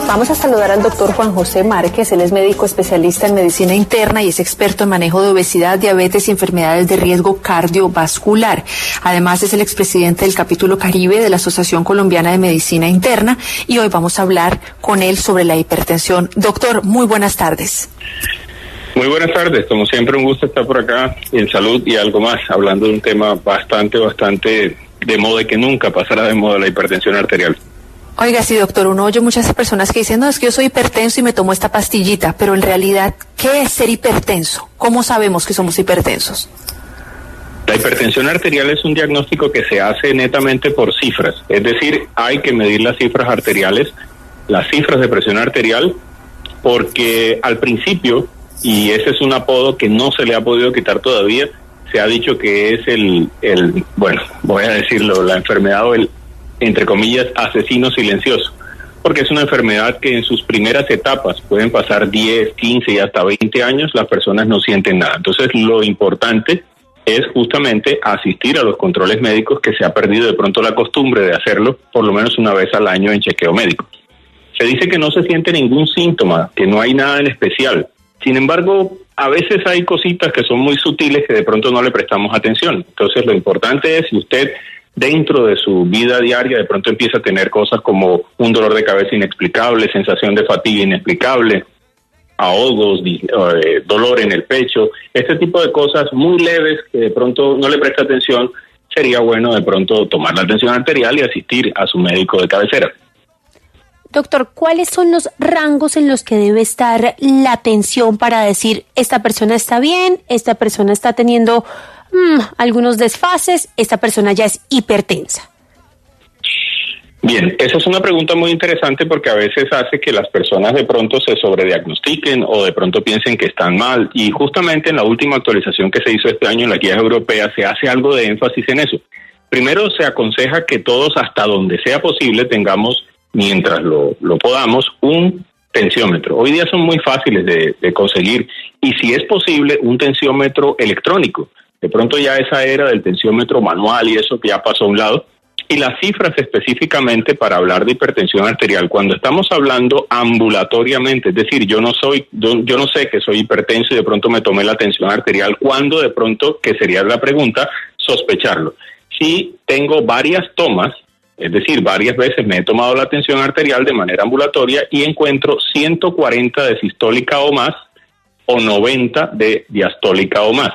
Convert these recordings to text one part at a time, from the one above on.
Vamos a saludar al doctor Juan José Márquez. Él es médico especialista en medicina interna y es experto en manejo de obesidad, diabetes y enfermedades de riesgo cardiovascular. Además, es el expresidente del capítulo Caribe de la Asociación Colombiana de Medicina Interna y hoy vamos a hablar con él sobre la hipertensión. Doctor, muy buenas tardes. Muy buenas tardes, como siempre un gusto estar por acá en salud y algo más, hablando de un tema bastante de moda y que nunca pasará de moda, la hipertensión arterial. Oiga, sí, doctor, uno oye muchas personas que dicen, no, es que yo soy hipertenso y me tomo esta pastillita, pero en realidad, ¿qué es ser hipertenso? ¿Cómo sabemos que somos hipertensos? La hipertensión arterial es un diagnóstico que se hace netamente por cifras, es decir, hay que medir las cifras arteriales, las cifras de presión arterial, porque al principio, y ese es un apodo que no se le ha podido quitar todavía, se ha dicho que es bueno, voy a decirlo, la enfermedad o el, entre comillas, asesino silencioso, porque es una enfermedad que en sus primeras etapas pueden pasar 10, 15 y hasta 20 años, las personas no sienten nada. Entonces, lo importante es justamente asistir a los controles médicos, que se ha perdido de pronto la costumbre de hacerlo por lo menos una vez al año en chequeo médico. Se dice que no se siente ningún síntoma, que no hay nada en especial. Sin embargo, a veces hay cositas que son muy sutiles que de pronto no le prestamos atención. Entonces, lo importante es, si usted dentro de su vida diaria de pronto empieza a tener cosas como un dolor de cabeza inexplicable, sensación de fatiga inexplicable, ahogos, dolor en el pecho, este tipo de cosas muy leves que de pronto no le presta atención, sería bueno de pronto tomar la tensión arterial y asistir a su médico de cabecera. Doctor, ¿cuáles son los rangos en los que debe estar la tensión para decir esta persona está bien, esta persona está teniendo algunos desfases, esta persona ya es hipertensa? Bien, esa es una pregunta muy interesante porque a veces hace que las personas de pronto se sobrediagnostiquen o de pronto piensen que están mal, y justamente en la última actualización que se hizo este año en la guía europea se hace algo de énfasis en eso. Primero, se aconseja que todos, hasta donde sea posible, tengamos, mientras lo podamos, un tensiómetro. Hoy día son muy fáciles de conseguir, y si es posible, un tensiómetro electrónico. De pronto ya esa era del tensiómetro manual y eso que ya pasó a un lado. Y las cifras específicamente para hablar de hipertensión arterial, cuando estamos hablando ambulatoriamente, es decir, yo no sé que soy hipertenso y de pronto me tomé la tensión arterial, cuando de pronto, que sería la pregunta, sospecharlo. Si tengo varias tomas, es decir, varias veces me he tomado la tensión arterial de manera ambulatoria y encuentro 140 de sistólica o más o 90 de diastólica o más.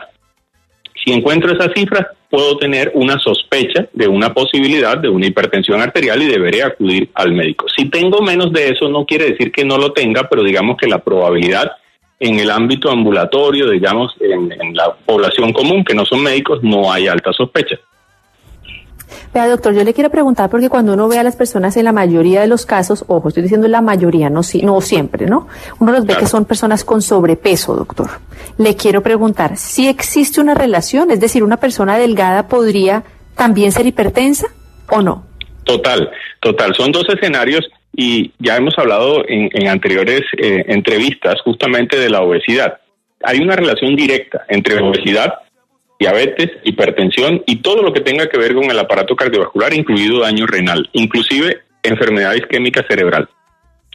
Si encuentro esas cifras, puedo tener una sospecha de una posibilidad de una hipertensión arterial y deberé acudir al médico. Si tengo menos de eso, no quiere decir que no lo tenga, pero digamos que la probabilidad en el ámbito ambulatorio, digamos, en la población común, que no son médicos, no hay alta sospecha. Vea, doctor, yo le quiero preguntar, porque cuando uno ve a las personas en la mayoría de los casos, ojo, estoy diciendo la mayoría, no siempre, ¿no? Uno los ve claro, que son personas con sobrepeso, doctor. Le quiero preguntar, ¿si existe una relación? Es decir, ¿una persona delgada podría también ser hipertensa o no? Total. Son dos escenarios y ya hemos hablado en anteriores entrevistas justamente de la obesidad. Hay una relación directa entre obesidad, diabetes, hipertensión y todo lo que tenga que ver con el aparato cardiovascular, incluido daño renal, inclusive enfermedad isquémica cerebral.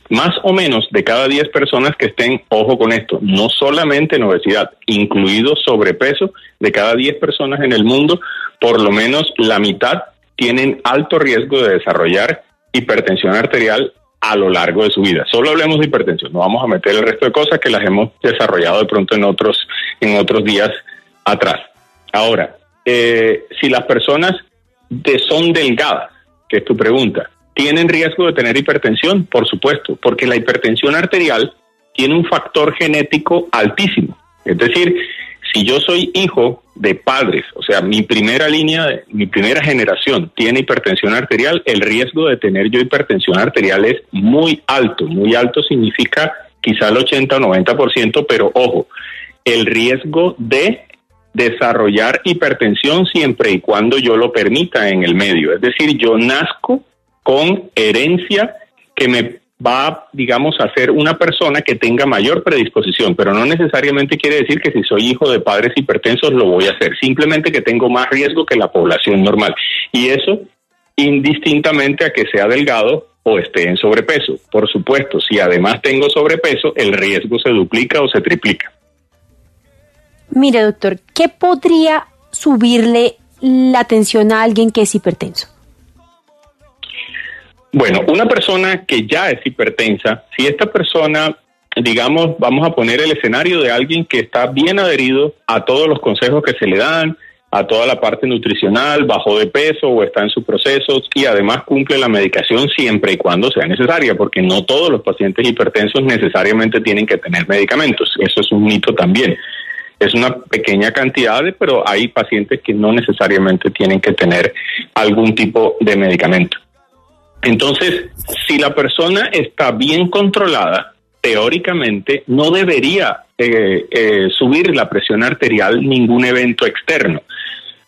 Más o menos de cada 10 personas que estén, ojo con esto, no solamente en obesidad, incluido sobrepeso, de cada 10 personas en el mundo, por lo menos la mitad tienen alto riesgo de desarrollar hipertensión arterial a lo largo de su vida. Solo hablemos de hipertensión, no vamos a meter el resto de cosas que las hemos desarrollado de pronto en otros días atrás. Ahora, si las personas son delgadas, que es tu pregunta, ¿tienen riesgo de tener hipertensión? Por supuesto, porque la hipertensión arterial tiene un factor genético altísimo. Es decir, si yo soy hijo de padres, o sea, mi primera generación tiene hipertensión arterial, el riesgo de tener yo hipertensión arterial es muy alto. Muy alto significa quizá el 80 o 90%, pero ojo, el riesgo de desarrollar hipertensión siempre y cuando yo lo permita en el medio. Es decir, yo nazco con herencia que me va, digamos, a ser una persona que tenga mayor predisposición, pero no necesariamente quiere decir que si soy hijo de padres hipertensos lo voy a hacer, simplemente que tengo más riesgo que la población normal. Y eso, indistintamente a que sea delgado o esté en sobrepeso. Por supuesto, si además tengo sobrepeso, el riesgo se duplica o se triplica. Mire, doctor, ¿qué podría subirle la tensión a alguien que es hipertenso? Bueno, una persona que ya es hipertensa, si esta persona, digamos, vamos a poner el escenario de alguien que está bien adherido a todos los consejos que se le dan, a toda la parte nutricional, bajó de peso o está en sus procesos y además cumple la medicación siempre y cuando sea necesaria, porque no todos los pacientes hipertensos necesariamente tienen que tener medicamentos. Eso es un mito también. Es una pequeña cantidad, pero hay pacientes que no necesariamente tienen que tener algún tipo de medicamento. Entonces, si la persona está bien controlada, teóricamente no debería subir la presión arterial ningún evento externo.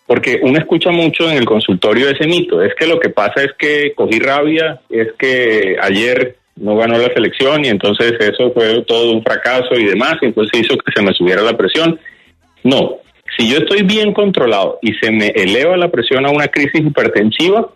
Porque uno escucha mucho en el consultorio ese mito, es que lo que pasa es que cogí rabia, es que ayer no ganó la selección y entonces eso fue todo un fracaso y demás, y entonces hizo que se me subiera la presión. No, si yo estoy bien controlado y se me eleva la presión a una crisis hipertensiva,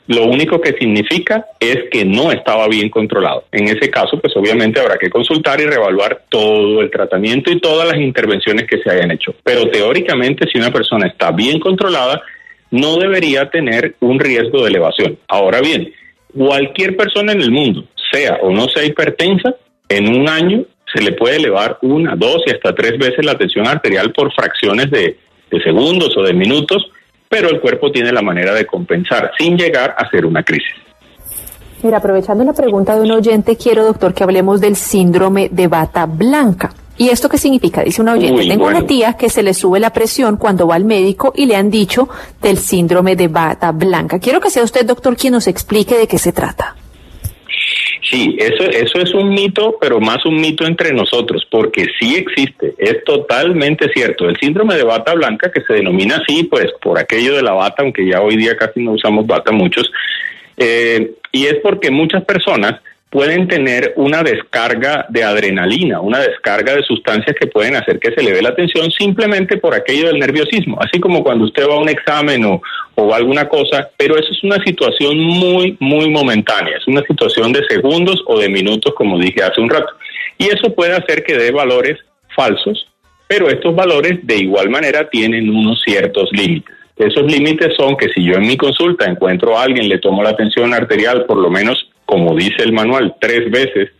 lo único que significa es que no estaba bien controlado. En ese caso, pues obviamente habrá que consultar y reevaluar todo el tratamiento y todas las intervenciones que se hayan hecho. Pero teóricamente, si una persona está bien controlada, no debería tener un riesgo de elevación. Ahora bien, cualquier persona en el mundo, sea o no sea hipertensa, en un año se le puede elevar 1, 2 y hasta 3 veces la tensión arterial por fracciones de segundos o de minutos, pero el cuerpo tiene la manera de compensar sin llegar a ser una crisis. Mira, aprovechando la pregunta de un oyente, quiero, doctor, que hablemos del síndrome de bata blanca. ¿Y esto qué significa? Dice una oyente, tengo una tía que se le sube la presión cuando va al médico y le han dicho del síndrome de bata blanca. Quiero que sea usted, doctor, quien nos explique de qué se trata. Sí, eso es un mito, pero más un mito entre nosotros, porque sí existe, es totalmente cierto. El síndrome de bata blanca, que se denomina así, pues por aquello de la bata, aunque ya hoy día casi no usamos bata muchos, y es porque muchas personas pueden tener una descarga de adrenalina, una descarga de sustancias que pueden hacer que se eleve la tensión simplemente por aquello del nerviosismo, así como cuando usted va a un examen o alguna cosa, pero eso es una situación muy, muy momentánea, es una situación de segundos o de minutos, como dije hace un rato, y eso puede hacer que dé valores falsos, pero estos valores de igual manera tienen unos ciertos límites. Esos límites son que si yo en mi consulta encuentro a alguien, le tomo la tensión arterial por lo menos, como dice el manual, 3 veces,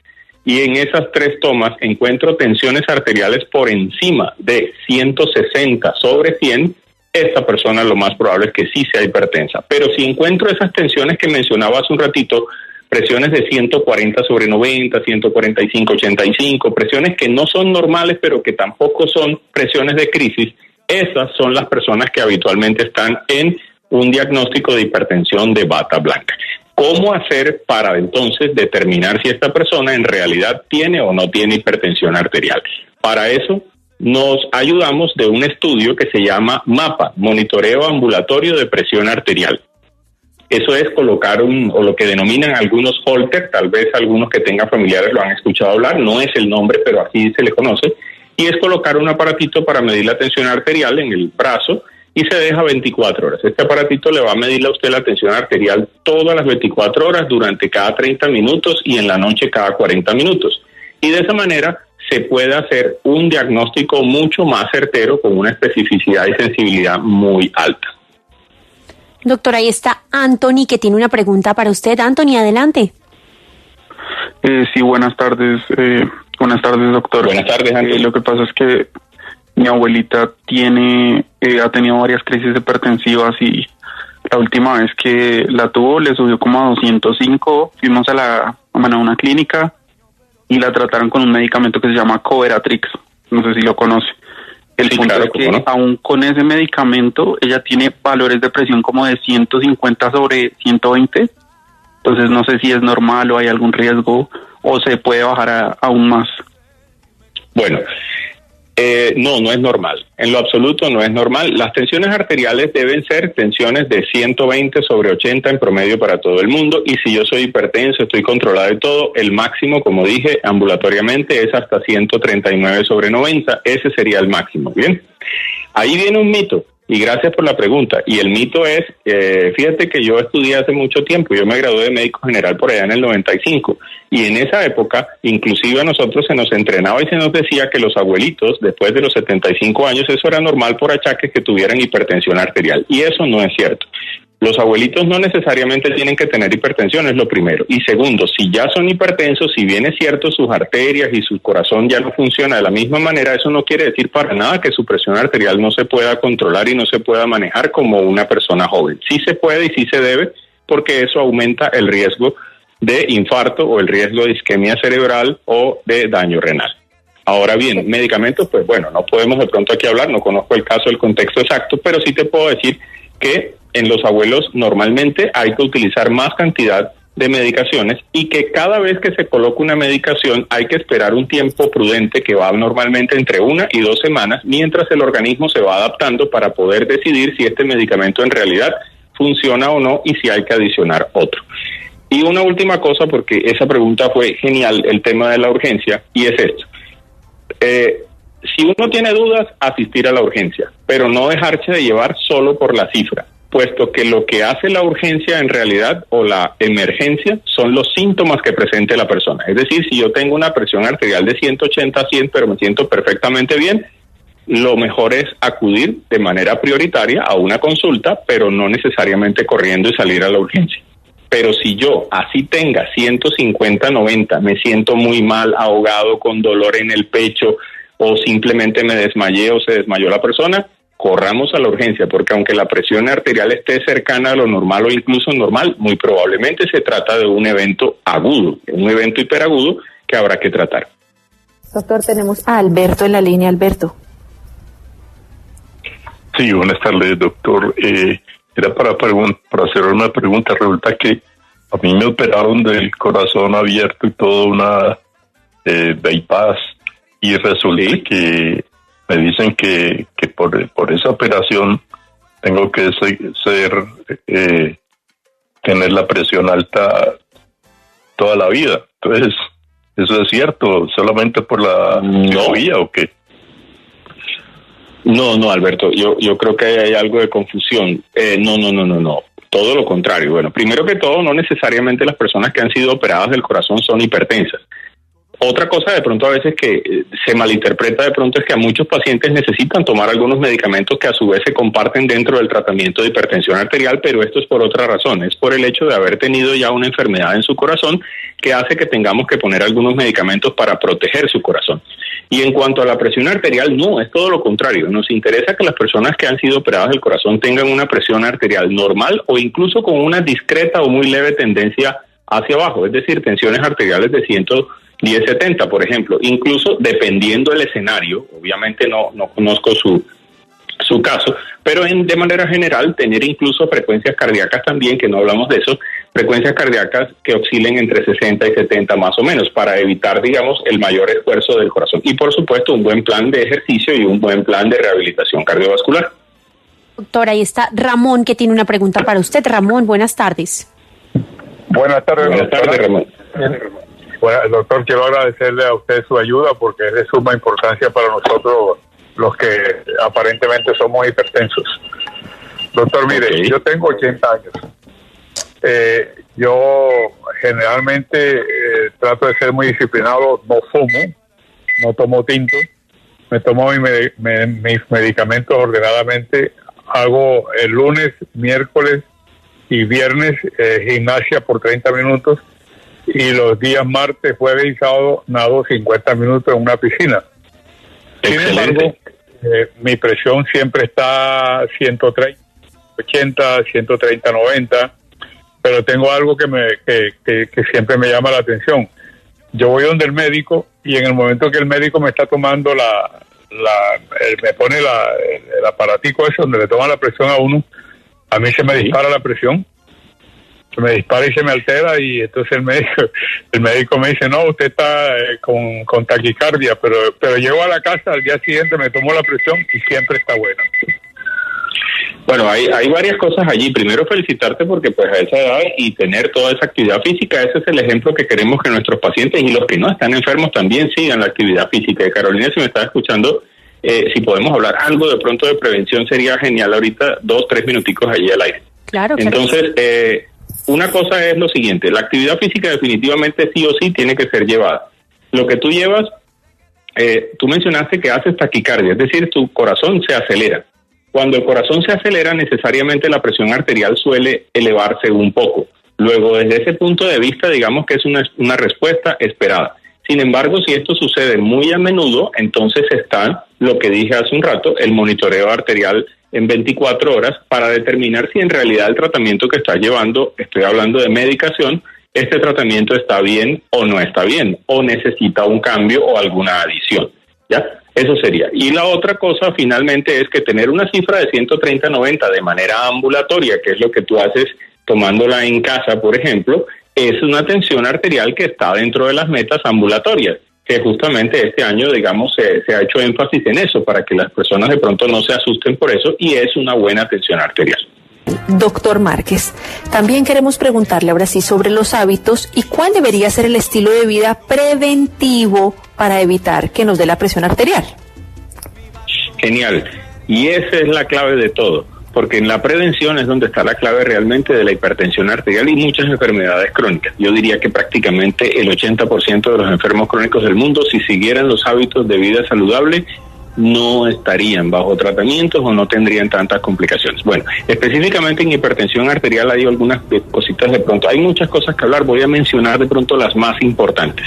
y en esas 3 tomas encuentro tensiones arteriales por encima de 160 sobre 100, esta persona lo más probable es que sí sea hipertensa. Pero si encuentro esas tensiones que mencionaba hace un ratito, presiones de 140 sobre 90, 145, 85, presiones que no son normales, pero que tampoco son presiones de crisis, esas son las personas que habitualmente están en un diagnóstico de hipertensión de bata blanca. ¿Cómo hacer para entonces determinar si esta persona en realidad tiene o no tiene hipertensión arterial? Para eso nos ayudamos de un estudio que se llama MAPA, Monitoreo Ambulatorio de Presión Arterial. Eso es colocar o lo que denominan algunos Holter, tal vez algunos que tengan familiares lo han escuchado hablar, no es el nombre, pero así se le conoce, y es colocar un aparatito para medir la tensión arterial en el brazo, y se deja 24 horas. Este aparatito le va a medir a usted la tensión arterial todas las 24 horas durante cada 30 minutos y en la noche cada 40 minutos. Y de esa manera se puede hacer un diagnóstico mucho más certero con una especificidad y sensibilidad muy alta. Doctor, ahí está Anthony, que tiene una pregunta para usted. Anthony, adelante. Sí, buenas tardes. Buenas tardes, doctor. Buenas tardes, Anthony. Lo que pasa es que mi abuelita ha tenido varias crisis hipertensivas y la última vez que la tuvo le subió como a 205. Fuimos a una clínica y la trataron con un medicamento que se llama Coveratrix. No sé si lo conoce. El punto es que aún con ese medicamento ella tiene valores de presión como de 150 sobre 120. Entonces no sé si es normal o hay algún riesgo o se puede bajar aún más. Bueno, no es normal. En lo absoluto no es normal. Las tensiones arteriales deben ser tensiones de 120 sobre 80 en promedio para todo el mundo. Y si yo soy hipertenso, estoy controlado de todo, el máximo, como dije, ambulatoriamente es hasta 139 sobre 90. Ese sería el máximo. Bien. Ahí viene un mito. Y gracias por la pregunta. Y el mito es, fíjate que yo estudié hace mucho tiempo, yo me gradué de médico general por allá en el 95, y en esa época, inclusive a nosotros se nos entrenaba y se nos decía que los abuelitos, después de los 75 años, eso era normal por achaques que tuvieran hipertensión arterial, y eso no es cierto. Los abuelitos no necesariamente tienen que tener hipertensión, es lo primero. Y segundo, si ya son hipertensos, si bien es cierto sus arterias y su corazón ya no funciona de la misma manera, eso no quiere decir para nada que su presión arterial no se pueda controlar y no se pueda manejar como una persona joven. Sí se puede y sí se debe, porque eso aumenta el riesgo de infarto o el riesgo de isquemia cerebral o de daño renal. Ahora bien, medicamentos, pues bueno, no podemos de pronto aquí hablar, no conozco el caso, el contexto exacto, pero sí te puedo decir que en los abuelos normalmente hay que utilizar más cantidad de medicaciones y que cada vez que se coloca una medicación hay que esperar un tiempo prudente que va normalmente entre 1 y 2 semanas mientras el organismo se va adaptando para poder decidir si este medicamento en realidad funciona o no y si hay que adicionar otro. Y una última cosa, porque esa pregunta fue genial, el tema de la urgencia, y es esto. Si uno tiene dudas, asistir a la urgencia, pero no dejarse de llevar solo por la cifra, puesto que lo que hace la urgencia en realidad o la emergencia son los síntomas que presente la persona. Es decir, si yo tengo una presión arterial de 180 a 100, pero me siento perfectamente bien, lo mejor es acudir de manera prioritaria a una consulta, pero no necesariamente corriendo y salir a la urgencia. Pero si yo así tenga 150, 90, me siento muy mal, ahogado, con dolor en el pecho, o simplemente me desmayé o se desmayó la persona, corramos a la urgencia, porque aunque la presión arterial esté cercana a lo normal o incluso normal, muy probablemente se trata de un evento agudo, un evento hiperagudo que habrá que tratar. Doctor, tenemos a Alberto en la línea. Alberto. Sí, buenas tardes, doctor. Era para hacer una pregunta. Resulta que a mí me operaron del corazón abierto y todo, una bypass, y resulta ¿sí? que me dicen que por esa operación tengo que tener la presión alta toda la vida. Entonces, ¿eso es cierto? ¿Solamente por la cirugía o qué? No, Alberto, yo creo que hay algo de confusión. No. Todo lo contrario. Bueno, primero que todo, no necesariamente las personas que han sido operadas del corazón son hipertensas. Otra cosa de pronto a veces que se malinterpreta de pronto es que a muchos pacientes necesitan tomar algunos medicamentos que a su vez se comparten dentro del tratamiento de hipertensión arterial, pero esto es por otra razón, es por el hecho de haber tenido ya una enfermedad en su corazón que hace que tengamos que poner algunos medicamentos para proteger su corazón. Y en cuanto a la presión arterial, no, es todo lo contrario. Nos interesa que las personas que han sido operadas del corazón tengan una presión arterial normal o incluso con una discreta o muy leve tendencia hacia abajo, es decir, tensiones arteriales de 110/70, por ejemplo, incluso dependiendo del escenario, obviamente no conozco su caso, pero de manera general tener incluso frecuencias cardíacas también, que no hablamos de eso, frecuencias cardíacas que oscilen entre 60 y 70 más o menos, para evitar, digamos, el mayor esfuerzo del corazón. Y por supuesto, un buen plan de ejercicio y un buen plan de rehabilitación cardiovascular. Doctor, ahí está Ramón, que tiene una pregunta para usted. Ramón, buenas tardes. Buenas tardes, Ramón. Bueno, doctor, quiero agradecerle a usted su ayuda porque es de suma importancia para nosotros los que aparentemente somos hipertensos. Doctor, mire, yo tengo 80 años. Yo generalmente trato de ser muy disciplinado, no fumo, no tomo tinto, me tomo mis medicamentos ordenadamente, hago el lunes, miércoles y viernes gimnasia por 30 minutos y los días martes, jueves y sábado nado 50 minutos en una piscina. Sin embargo, mi presión siempre está 130, 80, 130, 90, pero tengo algo que siempre me llama la atención. Yo voy donde el médico y en el momento que el médico me está tomando me pone el aparatico ese donde le toma la presión a uno, a mí se me dispara la presión, se me dispara y se me altera, y entonces el médico me dice, no, usted está con taquicardia, pero llego a la casa, al día siguiente me tomo la presión y siempre está buena. Bueno, hay varias cosas allí. Primero, felicitarte porque pues a esa edad y tener toda esa actividad física, ese es el ejemplo que queremos que nuestros pacientes y los que no están enfermos también sigan la actividad física. Y Carolina, si me estás escuchando, si podemos hablar algo de pronto de prevención, sería genial ahorita, 2-3 minuticos allí al aire. Claro. Entonces, una cosa es lo siguiente, la actividad física definitivamente sí o sí tiene que ser llevada. Lo que tú llevas, tú mencionaste que haces taquicardia, es decir, tu corazón se acelera. Cuando el corazón se acelera, necesariamente la presión arterial suele elevarse un poco. Luego, desde ese punto de vista, digamos que es una respuesta esperada. Sin embargo, si esto sucede muy a menudo, entonces está lo que dije hace un rato, el monitoreo arterial en 24 horas para determinar si en realidad el tratamiento que estás llevando, estoy hablando de medicación, este tratamiento está bien o no está bien, o necesita un cambio o alguna adición, ¿ya? Eso sería. Y la otra cosa finalmente es que tener una cifra de 130/90 de manera ambulatoria, que es lo que tú haces tomándola en casa, por ejemplo, es una tensión arterial que está dentro de las metas ambulatorias, que justamente este año, digamos, se ha hecho énfasis en eso, para que las personas de pronto no se asusten por eso, y es una buena tensión arterial. Doctor Márquez, también queremos preguntarle ahora sí sobre los hábitos y cuál debería ser el estilo de vida preventivo para evitar que nos dé la presión arterial. Genial, y esa es la clave de todo, porque en la prevención es donde está la clave realmente de la hipertensión arterial y muchas enfermedades crónicas. Yo diría que prácticamente el 80% de los enfermos crónicos del mundo, si siguieran los hábitos de vida saludable, no estarían bajo tratamientos o no tendrían tantas complicaciones. Bueno, específicamente en hipertensión arterial hay algunas cositas de pronto. Hay muchas cosas que hablar, voy a mencionar de pronto las más importantes.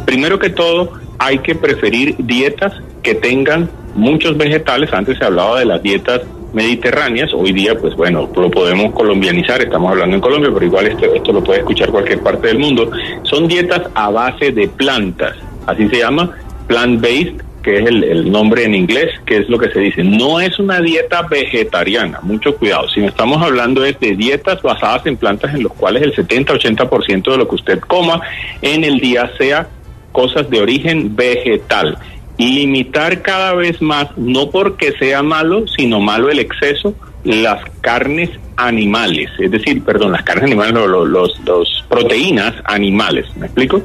Primero que todo, hay que preferir dietas que tengan muchos vegetales. Antes se hablaba de las dietas mediterráneas, hoy día pues bueno, lo podemos colombianizar, estamos hablando en Colombia, pero igual esto lo puede escuchar cualquier parte del mundo. Son dietas a base de plantas, así se llama, plant-based, que es el nombre en inglés, que es lo que se dice. No es una dieta vegetariana, mucho cuidado. Si no estamos hablando es de dietas basadas en plantas en los cuales el 70-80% de lo que usted coma en el día sea cosas de origen vegetal. Limitar cada vez más, no porque sea malo, sino malo el exceso, las carnes animales, es decir, las carnes animales, los proteínas animales, ¿me explico?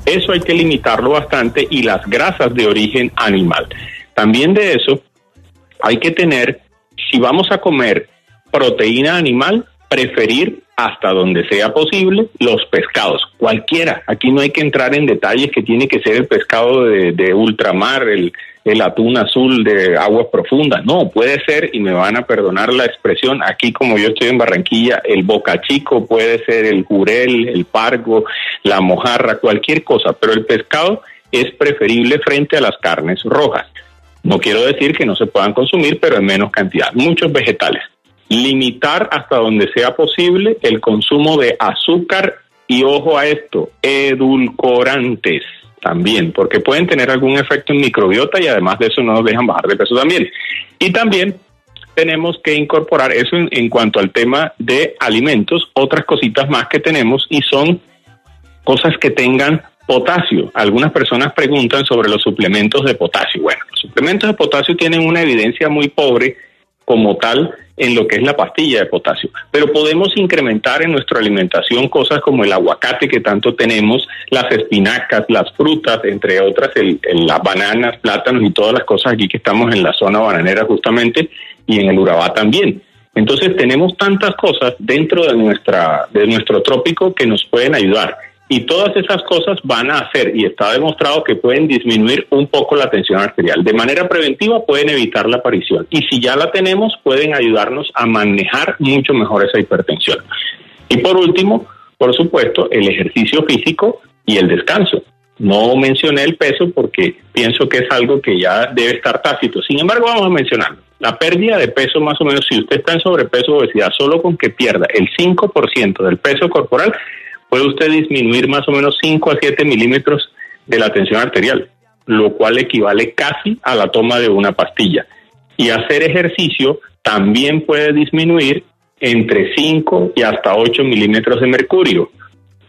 Eso hay que limitarlo bastante, y las grasas de origen animal. También de eso hay que tener, si vamos a comer proteína animal, preferir hasta donde sea posible los pescados, cualquiera. Aquí no hay que entrar en detalles que tiene que ser el pescado de ultramar, el atún azul de aguas profundas. No, puede ser, y me van a perdonar la expresión, aquí como yo estoy en Barranquilla, el bocachico, puede ser el jurel, el pargo, la mojarra, cualquier cosa, pero el pescado es preferible frente a las carnes rojas. No quiero decir que no se puedan consumir, pero en menos cantidad. Muchos vegetales. Limitar hasta donde sea posible el consumo de azúcar y, ojo a esto, edulcorantes también, porque pueden tener algún efecto en microbiota y además de eso no nos dejan bajar de peso también. Y también tenemos que incorporar eso en cuanto al tema de alimentos, otras cositas más que tenemos, y son cosas que tengan potasio. Algunas personas preguntan sobre los suplementos de potasio. Bueno, los suplementos de potasio tienen una evidencia muy pobre como tal en lo que es la pastilla de potasio, pero podemos incrementar en nuestra alimentación cosas como el aguacate que tanto tenemos, las espinacas, las frutas, entre otras, las bananas, plátanos y todas las cosas aquí que estamos en la zona bananera justamente, y en el Urabá también. Entonces tenemos tantas cosas dentro de nuestro trópico que nos pueden ayudar. Y todas esas cosas van a hacer, y está demostrado que pueden disminuir un poco la tensión arterial. De manera preventiva pueden evitar la aparición. Y si ya la tenemos, pueden ayudarnos a manejar mucho mejor esa hipertensión. Y por último, por supuesto, el ejercicio físico y el descanso. No mencioné el peso porque pienso que es algo que ya debe estar tácito. Sin embargo, vamos a mencionarlo. La pérdida de peso, más o menos, si usted está en sobrepeso o obesidad, solo con que pierda el 5% del peso corporal, puede usted disminuir más o menos 5 a 7 milímetros de la tensión arterial, lo cual equivale casi a la toma de una pastilla. Y hacer ejercicio también puede disminuir entre 5 y hasta 8 milímetros de mercurio.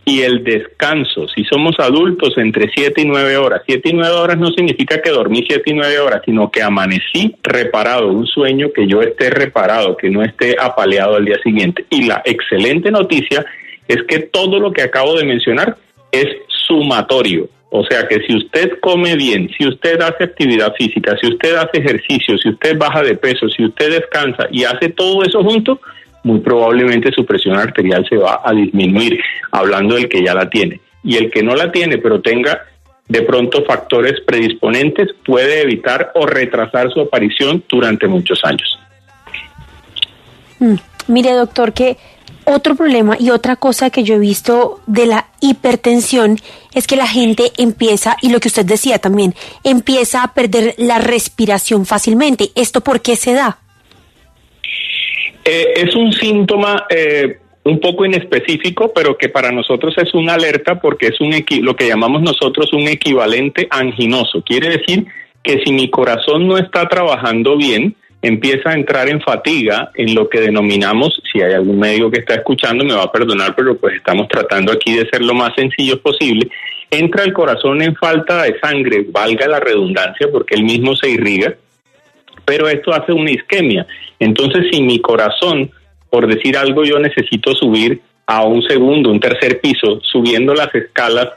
Y el descanso, si somos adultos, entre 7 y 9 horas. 7 y 9 horas no significa que dormí 7 y 9 horas, sino que amanecí reparado, un sueño que yo esté reparado, que no esté apaleado al día siguiente. Y la excelente noticia es que todo lo que acabo de mencionar es sumatorio. O sea que si usted come bien, si usted hace actividad física, si usted hace ejercicio, si usted baja de peso, si usted descansa y hace todo eso junto, muy probablemente su presión arterial se va a disminuir, hablando del que ya la tiene. Y el que no la tiene, pero tenga de pronto factores predisponentes, puede evitar o retrasar su aparición durante muchos años. Mire, doctor, que otro problema y otra cosa que yo he visto de la hipertensión es que la gente empieza, y lo que usted decía también, empieza a perder la respiración fácilmente. ¿Esto por qué se da? Es un síntoma un poco inespecífico, pero que para nosotros es una alerta porque es lo que llamamos nosotros un equivalente anginoso. Quiere decir que si mi corazón no está trabajando bien, empieza a entrar en fatiga, en lo que denominamos, si hay algún médico que está escuchando me va a perdonar, pero pues estamos tratando aquí de ser lo más sencillo posible. Entra el corazón en falta de sangre, valga la redundancia, porque él mismo se irriga, pero esto hace una isquemia. Entonces, si mi corazón, por decir algo, yo necesito subir a un segundo, un tercer piso, subiendo las escalas,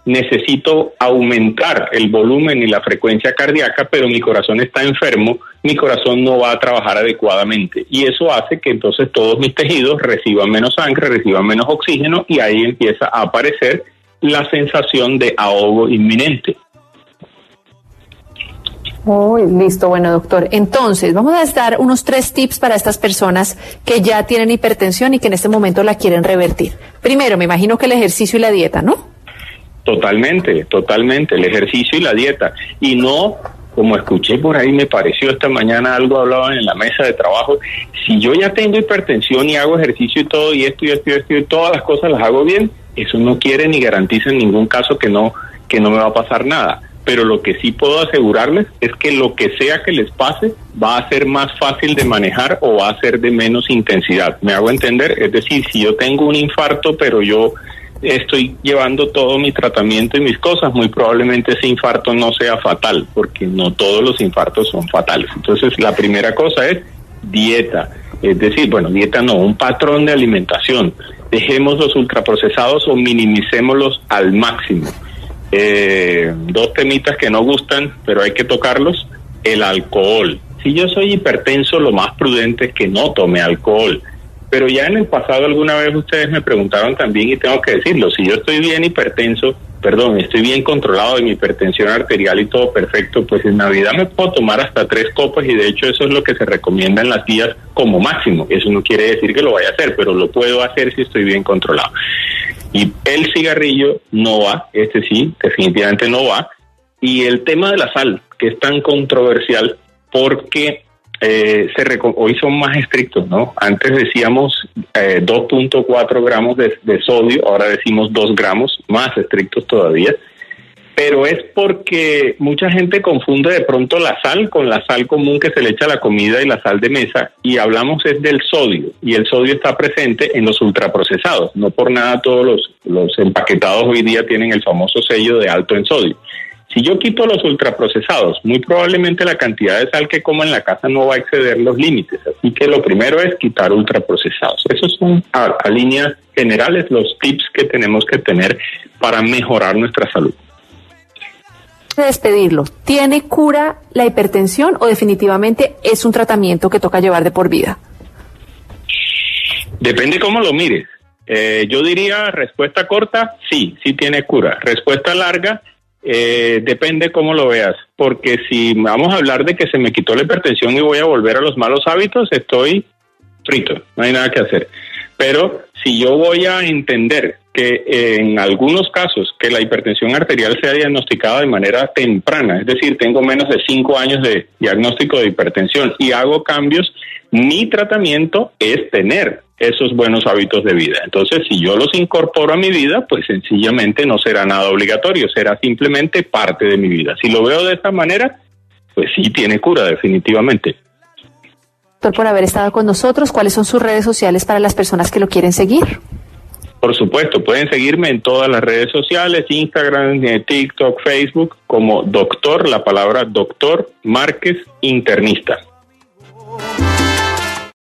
necesito aumentar el volumen y la frecuencia cardíaca, pero mi corazón está enfermo, mi corazón no va a trabajar adecuadamente. Y eso hace que entonces todos mis tejidos reciban menos sangre, reciban menos oxígeno, y ahí empieza a aparecer la sensación de ahogo inminente. Listo, bueno, doctor. Entonces, vamos a dar unos 3 tips para estas personas que ya tienen hipertensión y que en este momento la quieren revertir. Primero, me imagino que el ejercicio y la dieta, ¿no? Totalmente, el ejercicio y la dieta. Y no, como escuché por ahí, me pareció esta mañana, algo hablaban en la mesa de trabajo, si yo ya tengo hipertensión y hago ejercicio y todo, y esto, y todas las cosas las hago bien, eso no quiere ni garantiza en ningún caso que no me va a pasar nada. Pero lo que sí puedo asegurarles es que lo que sea que les pase va a ser más fácil de manejar o va a ser de menos intensidad. ¿Me hago entender? Es decir, si yo tengo un infarto, pero yo estoy llevando todo mi tratamiento y mis cosas, muy probablemente ese infarto no sea fatal, porque no todos los infartos son fatales. Entonces, la primera cosa es dieta. Es decir, dieta no, un patrón de alimentación. Dejemos los ultraprocesados o minimicémoslos al máximo. 2 temitas que no gustan, pero hay que tocarlos. El alcohol. Si yo soy hipertenso, lo más prudente es que no tome alcohol. Pero ya en el pasado alguna vez ustedes me preguntaron también, y tengo que decirlo, si yo estoy bien estoy bien controlado de mi hipertensión arterial y todo perfecto, pues en Navidad me puedo tomar hasta 3 copas, y de hecho eso es lo que se recomienda en las guías como máximo. Eso no quiere decir que lo vaya a hacer, pero lo puedo hacer si estoy bien controlado. Y el cigarrillo no va, sí, definitivamente no va. Y el tema de la sal, que es tan controversial, porque hoy son más estrictos, ¿no? Antes decíamos 2.4 gramos de sodio, ahora decimos 2 gramos, más estrictos todavía. Pero es porque mucha gente confunde de pronto la sal con la sal común que se le echa a la comida y la sal de mesa, y hablamos es del sodio, y el sodio está presente en los ultraprocesados. No por nada todos los empaquetados hoy día tienen el famoso sello de alto en sodio. Si yo quito los ultraprocesados, muy probablemente la cantidad de sal que como en la casa no va a exceder los límites. Así que lo primero es quitar ultraprocesados. Esos son, a líneas generales, los tips que tenemos que tener para mejorar nuestra salud. Despedirlo. ¿Tiene cura la hipertensión o definitivamente es un tratamiento que toca llevar de por vida? Depende cómo lo mires. Yo diría respuesta corta, sí tiene cura. Respuesta larga, depende cómo lo veas. Porque si vamos a hablar de que se me quitó la hipertensión y voy a volver a los malos hábitos, estoy frito, no hay nada que hacer. Pero si yo voy a entender que en algunos casos que la hipertensión arterial sea diagnosticada de manera temprana, es decir, tengo menos de 5 años de diagnóstico de hipertensión y hago cambios, mi tratamiento es tener esos buenos hábitos de vida. Entonces, si yo los incorporo a mi vida, pues sencillamente no será nada obligatorio, será simplemente parte de mi vida. Si lo veo de esta manera, pues sí tiene cura, definitivamente. Doctor, por haber estado con nosotros, ¿cuáles son sus redes sociales para las personas que lo quieren seguir? Por supuesto, pueden seguirme en todas las redes sociales, Instagram, TikTok, Facebook, como doctor, la palabra doctor Márquez, internista.